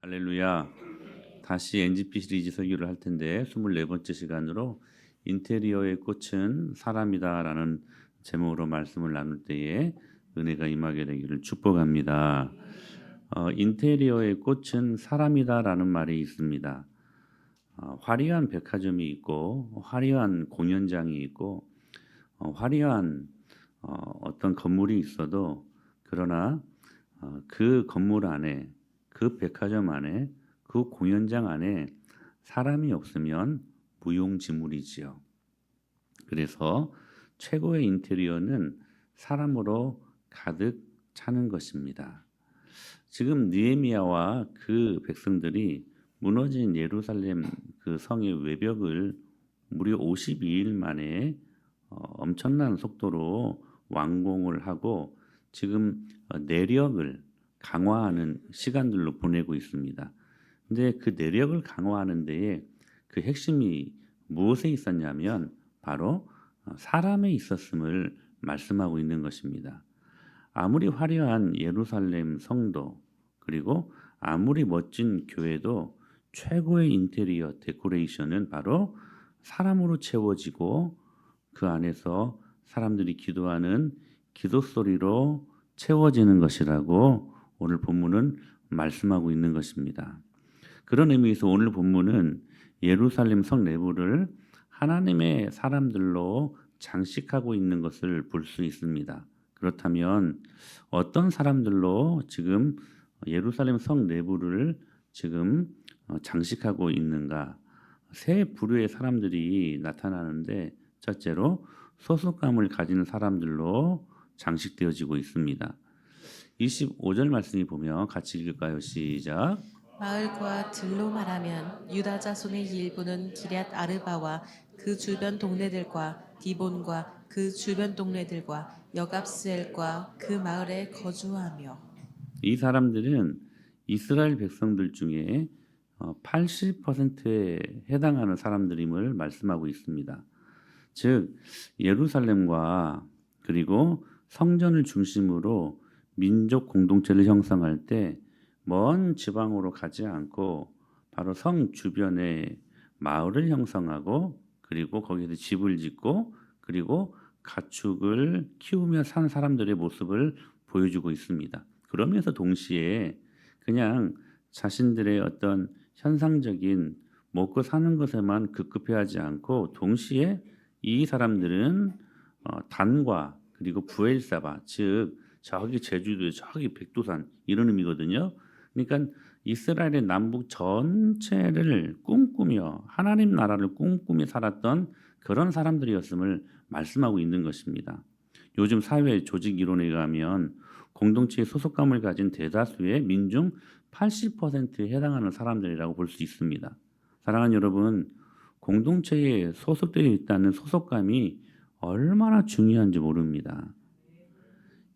할렐루야. 다시 NGP 시리즈 설교를 할 텐데 24번째 시간으로 인테리어의 꽃은 사람이다라는 제목으로 말씀을 나눌 때에 은혜가 임하게 되기를 축복합니다. 인테리어의 꽃은 사람이다라는 말이 있습니다. 화려한 백화점이 있고 화려한 공연장이 있고 화려한 어떤 건물이 있어도 그러나 그 건물 안에 그 백화점 안에 그 공연장 안에 사람이 없으면 무용지물이지요. 그래서 최고의 인테리어는 사람으로 가득 차는 것입니다. 지금 느헤미야와 그 백성들이 무너진 예루살렘 그 성의 외벽을 무려 52일 만에 엄청난 속도로 완공을 하고 지금 내력을 강화하는 시간들로 보내고 있습니다. 근데 그 내력을 강화하는 데에 그 핵심이 무엇에 있었냐면 바로 사람에 있었음을 말씀하고 있는 것입니다. 아무리 화려한 예루살렘 성도 그리고 아무리 멋진 교회도 최고의 인테리어 데코레이션은 바로 사람으로 채워지고 그 안에서 사람들이 기도하는 기도 소리로 채워지는 것이라고 오늘 본문은 말씀하고 있는 것입니다. 그런 의미에서 오늘 본문은 예루살렘 성 내부를 하나님의 사람들로 장식하고 있는 것을 볼 수 있습니다. 그렇다면 어떤 사람들로 지금 예루살렘 성 내부를 지금 장식하고 있는가? 세 부류의 사람들이 나타나는데 첫째로 소속감을 가진 사람들로 장식되어지고 있습니다. 25절 말씀이 보면 같이 읽을까요? 시작. 마을과 들로 말하면 유다 자손의 일부는 기럇 아르바와 그 주변 동네들과 디본과 그 주변 동네들과 여갑스엘과 그 마을에 거주하며. 이 사람들은 이스라엘 백성들 중에 80%에 해당하는 사람들임을 말씀하고 있습니다. 즉 예루살렘과 그리고 성전을 중심으로 민족 공동체를 형성할 때 먼 지방으로 가지 않고 바로 성 주변에 마을을 형성하고 그리고 거기서 집을 짓고 그리고 가축을 키우며 산 사람들의 모습을 보여주고 있습니다. 그러면서 동시에 그냥 자신들의 어떤 현상적인 먹고 사는 것에만 급급해하지 않고 동시에 이 사람들은 단과 그리고 부엘사바 즉 저기 제주도 저기 백두산 이런 의미거든요. 그러니까 이스라엘의 남북 전체를 꿈꾸며 하나님 나라를 꿈꾸며 살았던 그런 사람들이었음을 말씀하고 있는 것입니다. 요즘 사회 조직 이론에 의하면 공동체의 소속감을 가진 대다수의 민중 80%에 해당하는 사람들이라고 볼 수 있습니다. 사랑하는 여러분, 공동체에 소속되어 있다는 소속감이 얼마나 중요한지 모릅니다.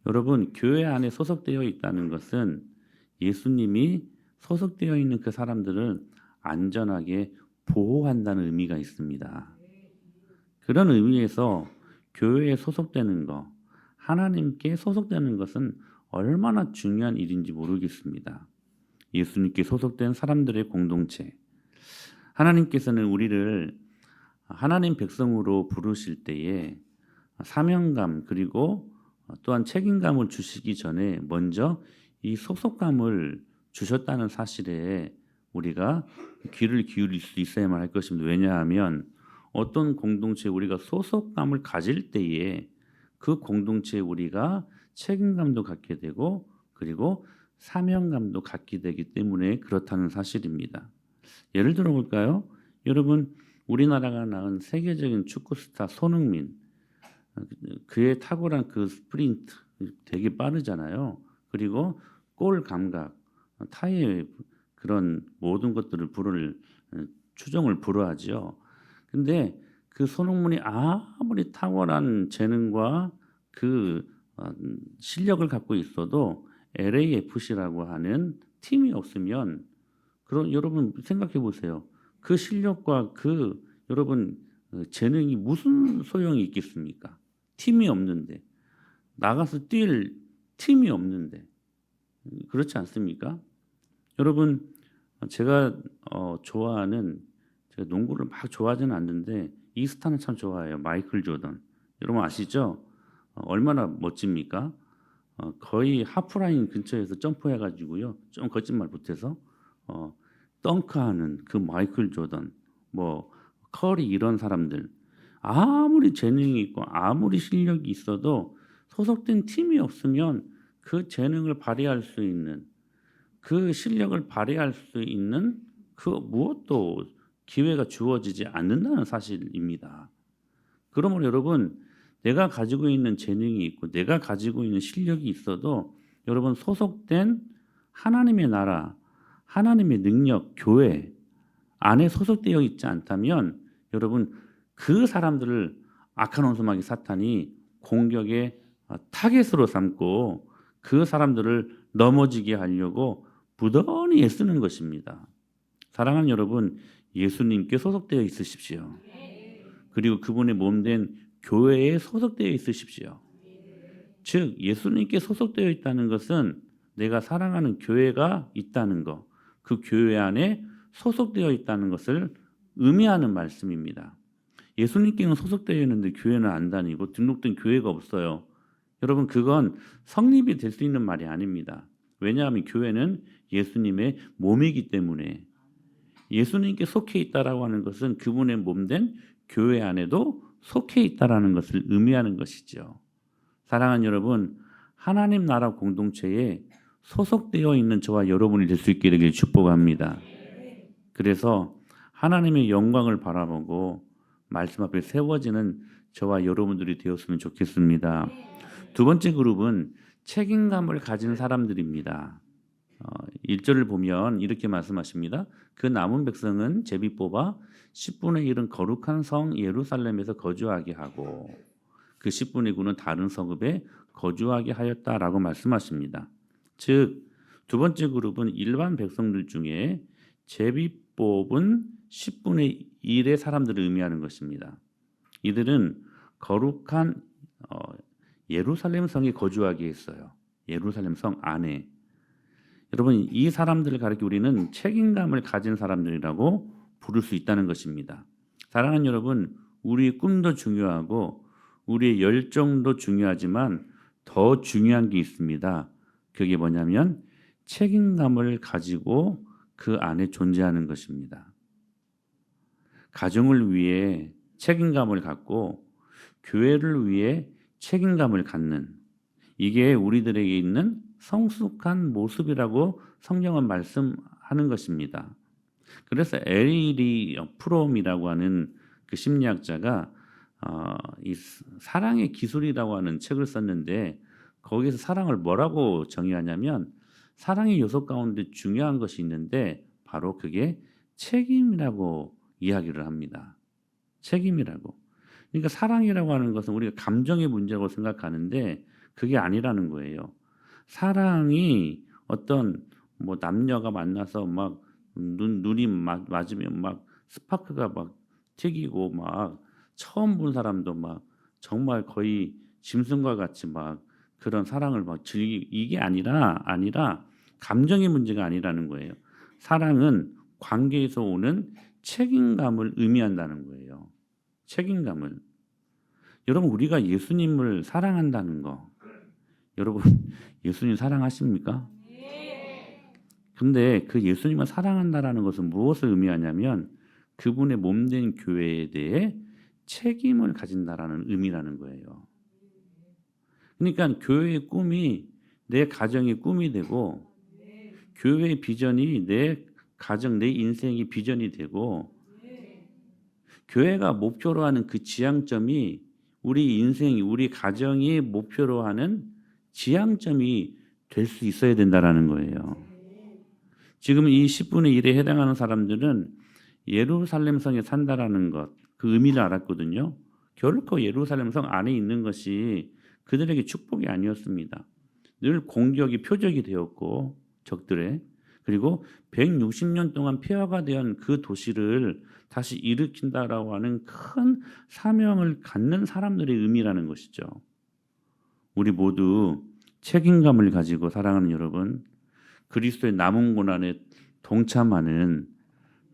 여러분, 교회 안에 소속되어 있다는 것은 예수님이 소속되어 있는 그 사람들을 안전하게 보호한다는 의미가 있습니다. 그런 의미에서 교회에 소속되는 것, 하나님께 소속되는 것은 얼마나 중요한 일인지 모르겠습니다. 예수님께 소속된 사람들의 공동체. 하나님께서는 우리를 하나님 백성으로 부르실 때에 사명감 그리고 또한 책임감을 주시기 전에 먼저 이 소속감을 주셨다는 사실에 우리가 귀를 기울일 수 있어야만 할 것입니다. 왜냐하면 어떤 공동체에 우리가 소속감을 가질 때에 그 공동체에 우리가 책임감도 갖게 되고 그리고 사명감도 갖게 되기 때문에 그렇다는 사실입니다. 예를 들어 볼까요? 여러분 우리나라가 낳은 세계적인 축구 스타 손흥민 그의 탁월한 그 스프린트 되게 빠르잖아요. 그리고 골 감각, 타의 그런 모든 것들을 추종을 불허하지요. 근데 그 손흥민이 아무리 탁월한 재능과 그 실력을 갖고 있어도 LAFC라고 하는 팀이 없으면 그런 여러분 생각해 보세요. 그 실력과 그 여러분 재능이 무슨 소용이 있겠습니까? 팀이 없는데 나가서 뛸 팀이 없는데 그렇지 않습니까? 여러분 제가 좋아하는 제가 농구를 막 좋아하지는 않는데 이 스타는 참 좋아해요. 마이클 조던. 여러분 아시죠? 얼마나 멋집니까? 거의 하프라인 근처에서 점프해 가지고요. 좀 거짓말 못해서 어 덩크하는 그 마이클 조던, 뭐 커리 이런 사람들 아무리 재능이 있고 아무리 실력이 있어도 소속된 팀이 없으면 그 재능을 발휘할 수 있는 그 실력을 발휘할 수 있는 그 무엇도 기회가 주어지지 않는다는 사실입니다. 그러므로 여러분 내가 가지고 있는 재능이 있고 내가 가지고 있는 실력이 있어도 여러분 소속된 하나님의 나라, 하나님의 능력, 교회 안에 소속되어 있지 않다면 여러분 그 사람들을 악한 원수마귀 사탄이 공격의 타겟으로 삼고 그 사람들을 넘어지게 하려고 부단히 애쓰는 것입니다. 사랑하는 여러분, 예수님께 소속되어 있으십시오. 그리고 그분의 몸된 교회에 소속되어 있으십시오. 즉 예수님께 소속되어 있다는 것은 내가 사랑하는 교회가 있다는 것, 그 교회 안에 소속되어 있다는 것을 의미하는 말씀입니다. 예수님께는 소속되어 있는데 교회는 안 다니고 등록된 교회가 없어요. 여러분 그건 성립이 될 수 있는 말이 아닙니다. 왜냐하면 교회는 예수님의 몸이기 때문에 예수님께 속해 있다라고 하는 것은 그분의 몸된 교회 안에도 속해 있다라는 것을 의미하는 것이죠. 사랑하는 여러분, 하나님 나라 공동체에 소속되어 있는 저와 여러분이 될 수 있게 되길 축복합니다. 그래서 하나님의 영광을 바라보고 말씀 앞에 세워지는 저와 여러분들이 되었으면 좋겠습니다. 두 번째 그룹은 책임감을 가진 사람들입니다. 1절을 보면 이렇게 말씀하십니다. 그 남은 백성은 제비 뽑아 10분의 1은 거룩한 성 예루살렘에서 거주하게 하고 그 10분의 9는 다른 성읍에 거주하게 하였다라고 말씀하십니다. 즉 두 번째 그룹은 일반 백성들 중에 제비 뽑은 10분의 1의 사람들을 의미하는 것입니다. 이들은 거룩한 예루살렘 성에 거주하게 했어요. 예루살렘 성 안에. 여러분 이 사람들을 가리켜 우리는 책임감을 가진 사람들이라고 부를 수 있다는 것입니다. 사랑하는 여러분, 우리의 꿈도 중요하고 우리의 열정도 중요하지만 더 중요한 게 있습니다. 그게 뭐냐면 책임감을 가지고 그 안에 존재하는 것입니다. 가정을 위해 책임감을 갖고 교회를 위해 책임감을 갖는 이게 우리들에게 있는 성숙한 모습이라고 성경은 말씀하는 것입니다. 그래서 에리 프롬이라고 하는 그 심리학자가 이 사랑의 기술이라고 하는 책을 썼는데 거기서 사랑을 뭐라고 정의하냐면 사랑의 요소 가운데 중요한 것이 있는데 바로 그게 책임이라고 이야기를 합니다. 책임이라고. 그러니까 사랑이라고 하는 것은 우리가 감정의 문제라고 생각하는데 그게 아니라는 거예요. 사랑이 어떤 뭐 남녀가 만나서 막 눈이 맞으면 막 스파크가 막 튀기고 막 처음 본 사람도 막 정말 거의 짐승과 같이 막 그런 사랑을 막 이게 아니라 감정의 문제가 아니라는 거예요. 사랑은 관계에서 오는 책임감을 의미한다는 거예요. 책임감을. 여러분 우리가 예수님을 사랑한다는 거. 여러분 예수님 사랑하십니까? 근데 그 예수님을 사랑한다라는 것은 무엇을 의미하냐면 그분의 몸된 교회에 대해 책임을 가진다라는 의미라는 거예요. 그러니까 교회의 꿈이 내 가정의 꿈이 되고 교회의 비전이 내 가정, 내 인생의 비전이 되고 교회가 목표로 하는 그 지향점이 우리 인생이 우리 가정이 목표로 하는 지향점이 될 수 있어야 된다라는 거예요. 지금 이 10분의 1에 해당하는 사람들은 예루살렘 성에 산다라는 것, 그 의미를 알았거든요. 결코 예루살렘 성 안에 있는 것이 그들에게 축복이 아니었습니다. 늘 공격이 표적이 되었고 적들의 그리고 160년 동안 폐허가 된 그 도시를 다시 일으킨다라고 하는 큰 사명을 갖는 사람들의 의미라는 것이죠. 우리 모두 책임감을 가지고 사랑하는 여러분, 그리스도의 남은 고난에 동참하는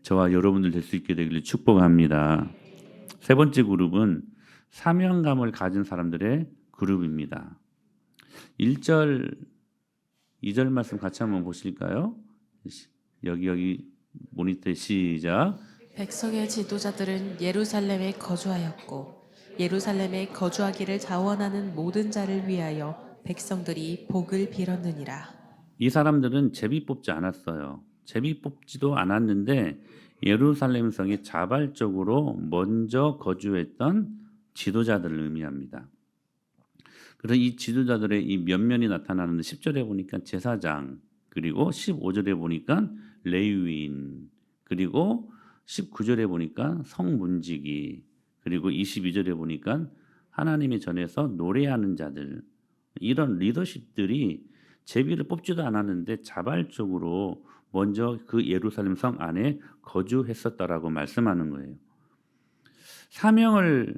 저와 여러분들 될 수 있게 되기를 축복합니다. 세 번째 그룹은 사명감을 가진 사람들의 그룹입니다. 1절, 2절 말씀 같이 한번 보실까요? 여기 모니터에 시작. 백성의 지도자들은 예루살렘에 거주하였고 예루살렘에 거주하기를 자원하는 모든 자를 위하여 백성들이 복을 빌었느니라. 이 사람들은 제비 뽑지 않았어요. 제비 뽑지도 않았는데 예루살렘 성에 자발적으로 먼저 거주했던 지도자들을 의미합니다. 그래서 이 지도자들의 이 면면이 나타나는데 10절에 보니까 제사장, 그리고 15절에 보니까 레위인, 그리고 19절에 보니까 성문지기, 그리고 22절에 보니까 하나님의 전에서 노래하는 자들, 이런 리더십들이 제비를 뽑지도 않았는데 자발적으로 먼저 그 예루살렘 성 안에 거주했었다라고 말씀하는 거예요. 사명을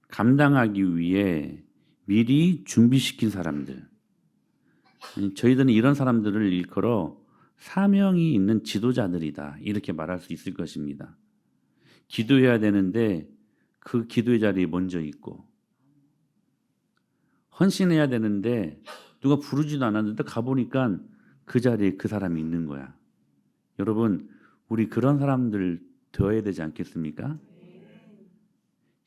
감당하기 위해 미리 준비시킨 사람들, 저희들은 이런 사람들을 일컬어 사명이 있는 지도자들이다, 이렇게 말할 수 있을 것입니다. 기도해야 되는데 그 기도의 자리에 먼저 있고, 헌신해야 되는데 누가 부르지도 않았는데 가보니까 그 자리에 그 사람이 있는 거야. 여러분, 우리 그런 사람들 되어야 되지 않겠습니까?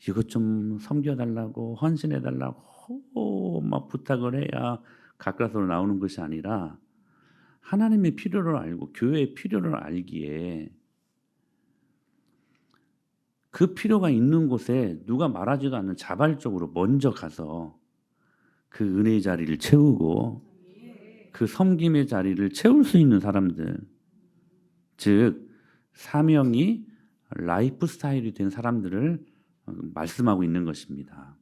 이것 좀 섬겨달라고, 헌신해달라고 막 부탁을 해야 가까스로 나오는 것이 아니라 하나님의 필요를 알고 교회의 필요를 알기에 그 필요가 있는 곳에 누가 말하지도 않는 자발적으로 먼저 가서 그 은혜의 자리를 채우고 그 섬김의 자리를 채울 수 있는 사람들, 즉 사명이 라이프 스타일이 된 사람들을 말씀하고 있는 것입니다.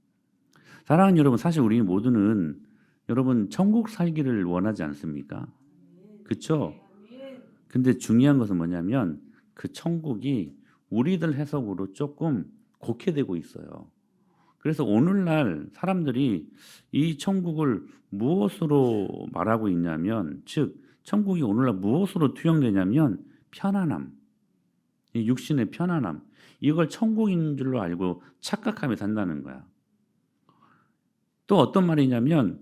사랑하는 여러분, 사실 우리 모두는 여러분 천국 살기를 원하지 않습니까? 그렇죠? 근데 중요한 것은 뭐냐면 그 천국이 우리들 해석으로 조금 곡해되고 있어요. 그래서 오늘날 사람들이 이 천국을 무엇으로 말하고 있냐면, 즉 천국이 오늘날 무엇으로 투영되냐면 편안함, 이 육신의 편안함, 이걸 천국인 줄로 알고 착각하며 산다는 거야. 또 어떤 말이냐면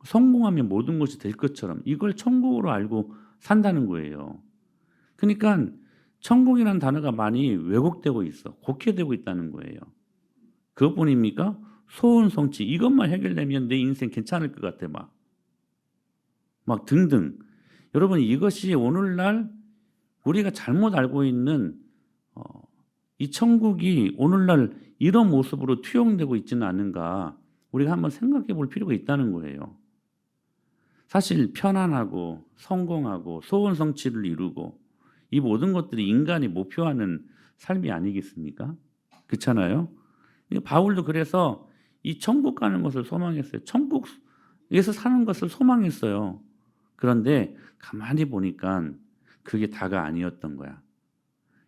성공하면 모든 것이 될 것처럼 이걸 천국으로 알고 산다는 거예요. 그러니까 천국이라는 단어가 많이 왜곡되고 있어, 곡해되고 있다는 거예요. 그것뿐입니까? 소원 성취, 이것만 해결되면 내 인생 괜찮을 것 같아, 막 등등. 여러분, 이것이 오늘날 우리가 잘못 알고 있는 이 천국이 오늘날 이런 모습으로 투영되고 있지는 않은가, 우리가 한번 생각해 볼 필요가 있다는 거예요. 사실 편안하고 성공하고 소원 성취를 이루고 이 모든 것들이 인간이 목표하는 삶이 아니겠습니까? 그렇잖아요. 바울도 그래서 이 천국 가는 것을 소망했어요. 천국에서 사는 것을 소망했어요. 그런데 가만히 보니까 그게 다가 아니었던 거야.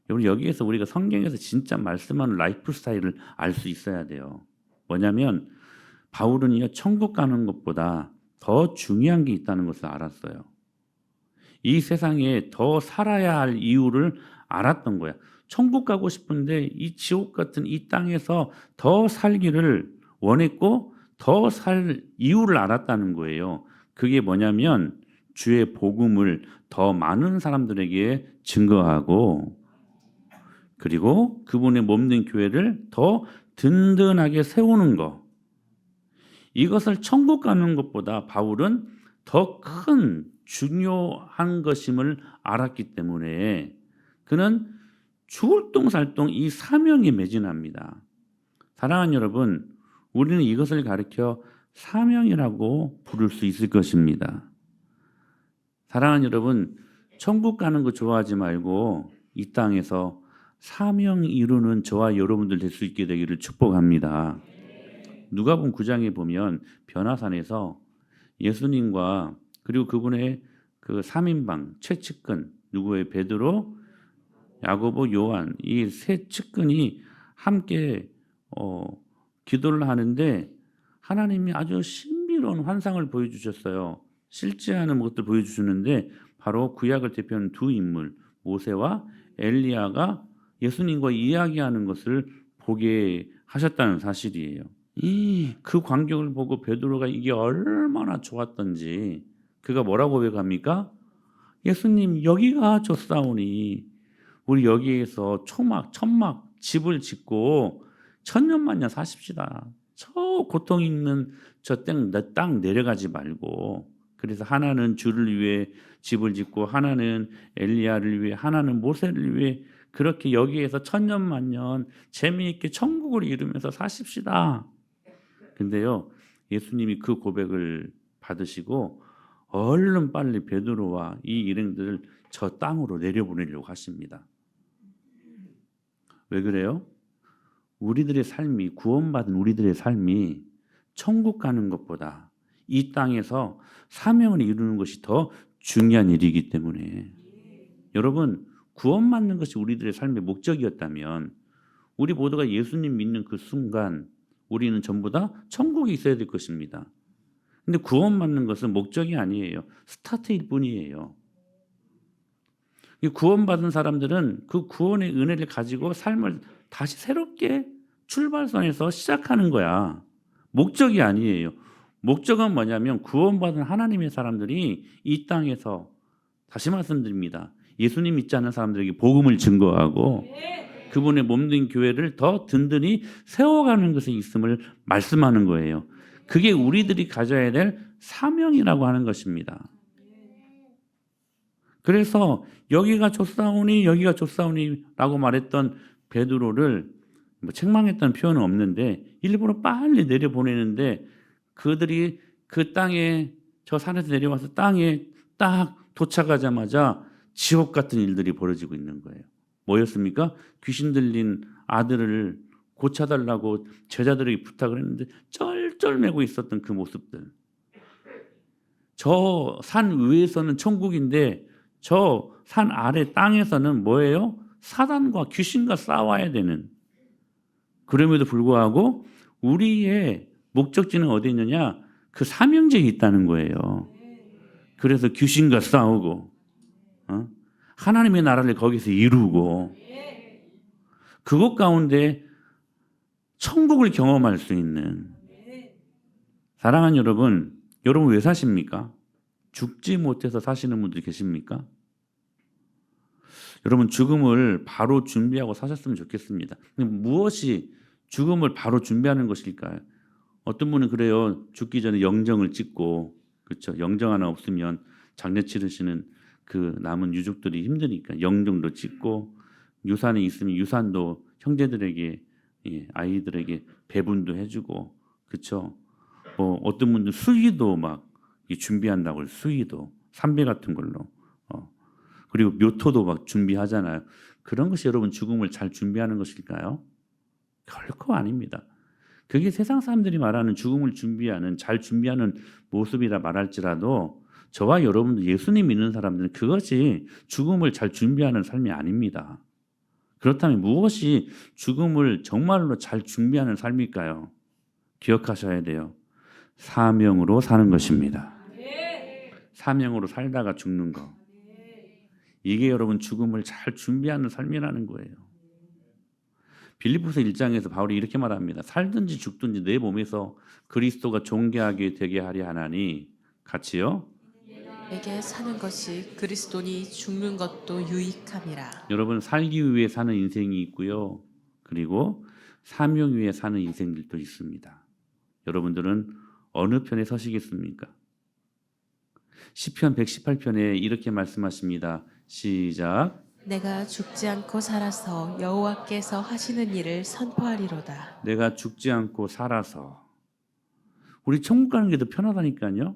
여기에서 우리가 성경에서 진짜 말씀하는 라이프 스타일을 알 수 있어야 돼요. 뭐냐면 바울은요, 천국 가는 것보다 더 중요한 게 있다는 것을 알았어요. 이 세상에 더 살아야 할 이유를 알았던 거야. 천국 가고 싶은데 이 지옥 같은 이 땅에서 더 살기를 원했고 더 살 이유를 알았다는 거예요. 그게 뭐냐면 주의 복음을 더 많은 사람들에게 증거하고, 그리고 그분의 몸된 교회를 더 든든하게 세우는 것. 이것을 천국 가는 것보다 바울은 더 큰 중요한 것임을 알았기 때문에 그는 죽을 똥살똥 이 사명에 매진합니다. 사랑하는 여러분, 우리는 이것을 가리켜 사명이라고 부를 수 있을 것입니다. 사랑하는 여러분, 천국 가는 거 좋아하지 말고 이 땅에서 사명 이루는 저와 여러분들 될 수 있게 되기를 축복합니다. 누가복음 9장에 보면 변화산에서 예수님과 그리고 그분의 그 3인방 최측근, 누구의 베드로, 야고보, 요한, 이 세 측근이 함께 기도를 하는데 하나님이 아주 신비로운 환상을 보여주셨어요. 실제하는 것들 보여주시는데 바로 구약을 대표하는 두 인물 모세와 엘리야가 예수님과 이야기하는 것을 보게 하셨다는 사실이에요. 그 광경을 보고 베드로가 이게 얼마나 좋았던지 그가 뭐라고 고백합니까? 예수님 여기가 좋사오니 우리 여기에서 초막 천막 집을 짓고 천년만년 사십시다. 저 고통 있는 저 땅 내려가지 말고 그래서 하나는 주를 위해 집을 짓고 하나는 엘리야를 위해 하나는 모세를 위해 그렇게 여기에서 천년만년 재미있게 천국을 이루면서 사십시다. 근데요 예수님이 그 고백을 받으시고 얼른 빨리 베드로와 이 일행들을 저 땅으로 내려보내려고 하십니다. 왜 그래요? 우리들의 삶이 구원받은 우리들의 삶이 천국 가는 것보다 이 땅에서 사명을 이루는 것이 더 중요한 일이기 때문에 여러분 구원받는 것이 우리들의 삶의 목적이었다면 우리 모두가 예수님 믿는 그 순간 우리는 전부 다 천국에 있어야 될 것입니다. 근데 구원받는 것은 목적이 아니에요. 스타트일 뿐이에요. 이 구원받은 사람들은 그 구원의 은혜를 가지고 삶을 다시 새롭게 출발선에서 시작하는 거야. 목적이 아니에요. 목적은 뭐냐면 구원받은 하나님의 사람들이 이 땅에서 다시 말씀드립니다. 예수님 믿지 않는 사람들에게 복음을 증거하고 그분의 몸된 교회를 더 든든히 세워가는 것에 있음을 말씀하는 거예요. 그게 우리들이 가져야 될 사명이라고 하는 것입니다. 그래서 여기가 좋사오니 여기가 좋사오니라고 말했던 베드로를 뭐 책망했다는 표현은 없는데 일부러 빨리 내려보내는데 그들이 그 땅에 저 산에서 내려와서 땅에 딱 도착하자마자 지옥 같은 일들이 벌어지고 있는 거예요. 뭐였습니까? 귀신 들린 아들을 고쳐달라고 제자들에게 부탁을 했는데 쩔쩔매고 있었던 그 모습들. 저 산 위에서는 천국인데 저 산 아래 땅에서는 뭐예요? 사단과 귀신과 싸워야 되는. 그럼에도 불구하고 우리의 목적지는 어디 있느냐? 그 사명제에 있다는 거예요. 그래서 귀신과 싸우고 하나님의 나라를 거기서 이루고 그것 가운데 천국을 경험할 수 있는 사랑하는 여러분, 여러분 왜 사십니까? 죽지 못해서 사시는 분들이 계십니까? 여러분 죽음을 바로 준비하고 사셨으면 좋겠습니다. 무엇이 죽음을 바로 준비하는 것일까요? 어떤 분은 그래요. 죽기 전에 영정을 찍고 그렇죠. 영정 하나 없으면 장례 치르시는 그 남은 유족들이 힘드니까 영정도 찍고 유산이 있으면 유산도 형제들에게 아이들에게 배분도 해주고 그렇죠. 어떤 분들 수의도 막 준비한다고 수의도 삼배 같은 걸로 그리고 묘토도 막 준비하잖아요. 그런 것이 여러분 죽음을 잘 준비하는 것일까요? 결코 아닙니다. 그게 세상 사람들이 말하는 죽음을 준비하는 잘 준비하는 모습이라 말할지라도 저와 여러분들 예수님 믿는 사람들은 그것이 죽음을 잘 준비하는 삶이 아닙니다. 그렇다면 무엇이 죽음을 정말로 잘 준비하는 삶일까요? 기억하셔야 돼요. 사명으로 사는 것입니다. 사명으로 살다가 죽는 거. 이게 여러분 죽음을 잘 준비하는 삶이라는 거예요. 빌립보서 1장에서 바울이 이렇게 말합니다. 살든지 죽든지 내 몸에서 그리스도가 존귀하게 되게 하려 하나니 같이요. 내게 사는 것이 그리스도니 죽는 것도 유익함이라. 여러분 살기 위해 사는 인생이 있고요. 그리고 사명 위해 사는 인생들도 있습니다. 여러분들은 어느 편에 서시겠습니까? 시편 118편에 이렇게 말씀하십니다. 시작. 내가 죽지 않고 살아서 여호와께서 하시는 일을 선포하리로다. 내가 죽지 않고 살아서. 우리 천국 가는 게 더 편하다니까요.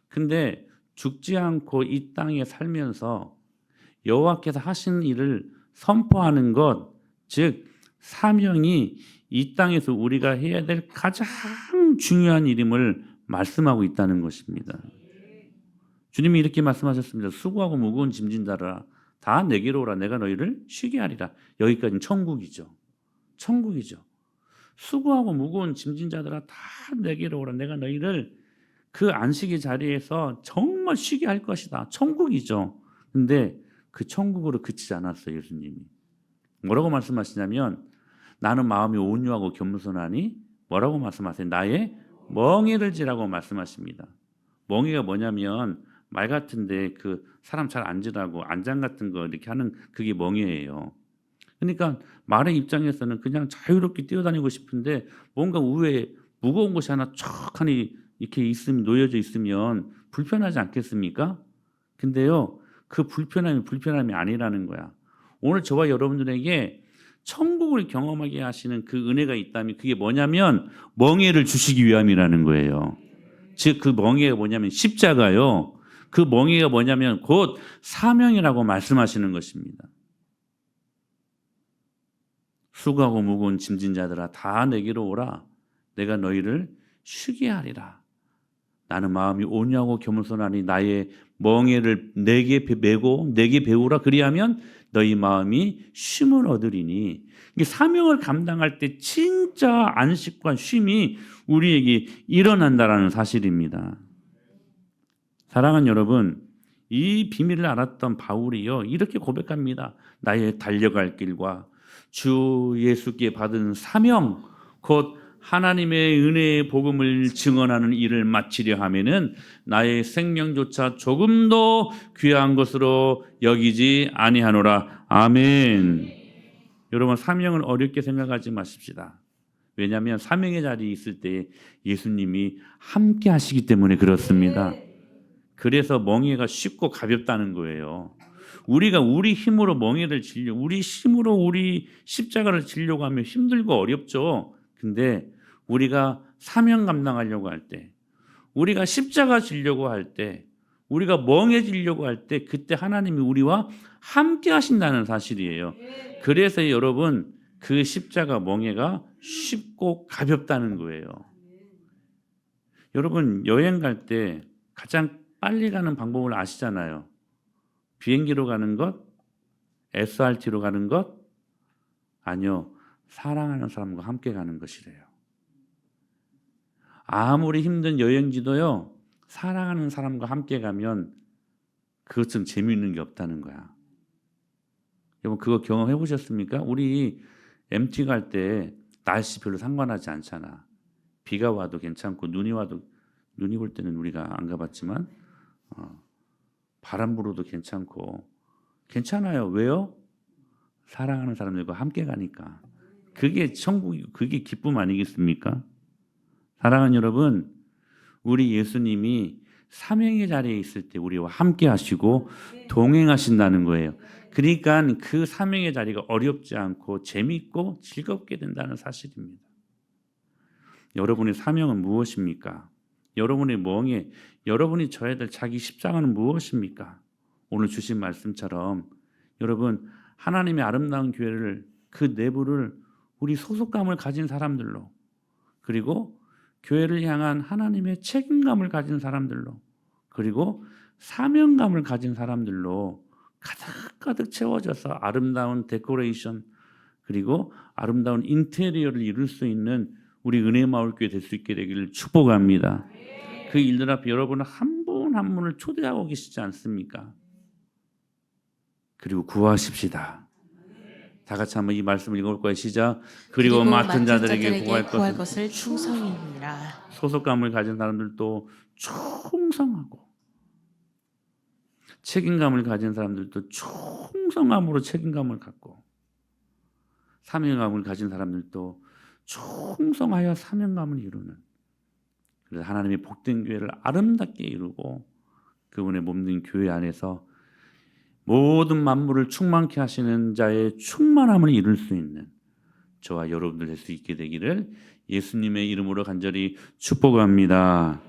근데 죽지 않고 이 땅에 살면서 여호와께서 하신 일을 선포하는 것, 즉 사명이 이 땅에서 우리가 해야 될 가장 중요한 일임을 말씀하고 있다는 것입니다. 주님이 이렇게 말씀하셨습니다. 수고하고 무거운 짐진 자라 다 내게로 오라. 내가 너희를 쉬게 하리라. 여기까지는 천국이죠. 천국이죠. 수고하고 무거운 짐진 자들아 다 내게로 오라. 내가 너희를 그 안식의 자리에서 정말 쉬게 할 것이다. 천국이죠. 근데 그 천국으로 그치지 않았어요. 예수님이. 뭐라고 말씀하시냐면 나는 마음이 온유하고 겸손하니 뭐라고 말씀하세요? 나의 멍에를 지라고 말씀하십니다. 멍에가 뭐냐면 말 같은데 그 사람 잘 앉으라고 안장 같은 거 이렇게 하는 그게 멍에예요. 그러니까 말의 입장에서는 그냥 자유롭게 뛰어다니고 싶은데 뭔가 우에 무거운 것이 하나 척하니 이렇게 있으면 놓여져 있으면 불편하지 않겠습니까? 근데요, 그 불편함이 아니라는 거야. 오늘 저와 여러분들에게 천국을 경험하게 하시는 그 은혜가 있다면 그게 뭐냐면 멍에를 주시기 위함이라는 거예요. 즉 그 멍에가 뭐냐면 십자가요. 그 멍에가 뭐냐면 곧 사명이라고 말씀하시는 것입니다. 수고하고 무거운 짐진 자들아 다 내게로 오라. 내가 너희를 쉬게 하리라. 나는 마음이 온유하고 겸손하니 나의 멍에를 내게 메고 내게 배우라. 그리하면 너희 마음이 쉼을 얻으리니. 이게 사명을 감당할 때 진짜 안식과 쉼이 우리에게 일어난다라는 사실입니다. 사랑하는 여러분, 이 비밀을 알았던 바울이요 이렇게 고백합니다. 나의 달려갈 길과 주 예수께 받은 사명 곧 하나님의 은혜의 복음을 증언하는 일을 마치려 하면은 나의 생명조차 조금도 귀한 것으로 여기지 아니하노라. 아멘. 여러분 사명을 어렵게 생각하지 마십시다. 왜냐하면 사명의 자리에 있을 때 예수님이 함께 하시기 때문에 그렇습니다. 그래서 멍에가 쉽고 가볍다는 거예요. 우리가 우리 힘으로 멍에를 지려고 우리 힘으로 우리 십자가를 지려고 하면 힘들고 어렵죠. 근데 우리가 사명 감당하려고 할 때, 우리가 십자가 지려고 할 때, 우리가 멍해지려고 할 때 그때 하나님이 우리와 함께 하신다는 사실이에요. 그래서 여러분 그 십자가 멍에가 쉽고 가볍다는 거예요. 여러분 여행 갈 때 가장 빨리 가는 방법을 아시잖아요. 비행기로 가는 것, SRT로 가는 것, 아니요. 사랑하는 사람과 함께 가는 것이래요. 아무리 힘든 여행지도요. 사랑하는 사람과 함께 가면 그것처럼 재미있는 게 없다는 거야. 여러분 그거 경험해 보셨습니까? 우리 MT 갈 때 날씨 별로 상관하지 않잖아. 비가 와도 괜찮고 눈이 올 때는 우리가 안 가봤지만 바람 불어도 괜찮고 괜찮아요. 왜요? 사랑하는 사람들과 함께 가니까. 그게 천국이고 그게 기쁨 아니겠습니까? 사랑하는 여러분, 우리 예수님이 사명의 자리에 있을 때 우리와 함께 하시고 동행하신다는 거예요. 그러니까 그 사명의 자리가 어렵지 않고 재미있고 즐겁게 된다는 사실입니다. 여러분의 사명은 무엇입니까? 여러분의 멍에 여러분이 져야 될 자기 십자가는 무엇입니까? 오늘 주신 말씀처럼 여러분 하나님의 아름다운 교회를 그 내부를 우리 소속감을 가진 사람들로 그리고 교회를 향한 하나님의 책임감을 가진 사람들로 그리고 사명감을 가진 사람들로 가득가득 채워져서 아름다운 데코레이션 그리고 아름다운 인테리어를 이룰 수 있는 우리 은혜마을교회 될 수 있게 되기를 축복합니다. 그 일들 앞에 여러분은 한 분 한 분을 초대하고 계시지 않습니까? 그리고 구하십시다. 다 같이 한번 이 말씀을 읽을 거예요. 시작. 그리고 맡은 자들에게 구할 것을 충성이니라. 소속감을 가진 사람들도 충성하고 책임감을 가진 사람들도 충성함으로 책임감을 갖고 사명감을 가진 사람들도 충성하여 사명감을 이루는 그래서 하나님의 복된 교회를 아름답게 이루고 그분의 몸된 교회 안에서 모든 만물을 충만케 하시는 자의 충만함을 이룰 수 있는 저와 여러분들 될 수 있게 되기를 예수님의 이름으로 간절히 축복합니다.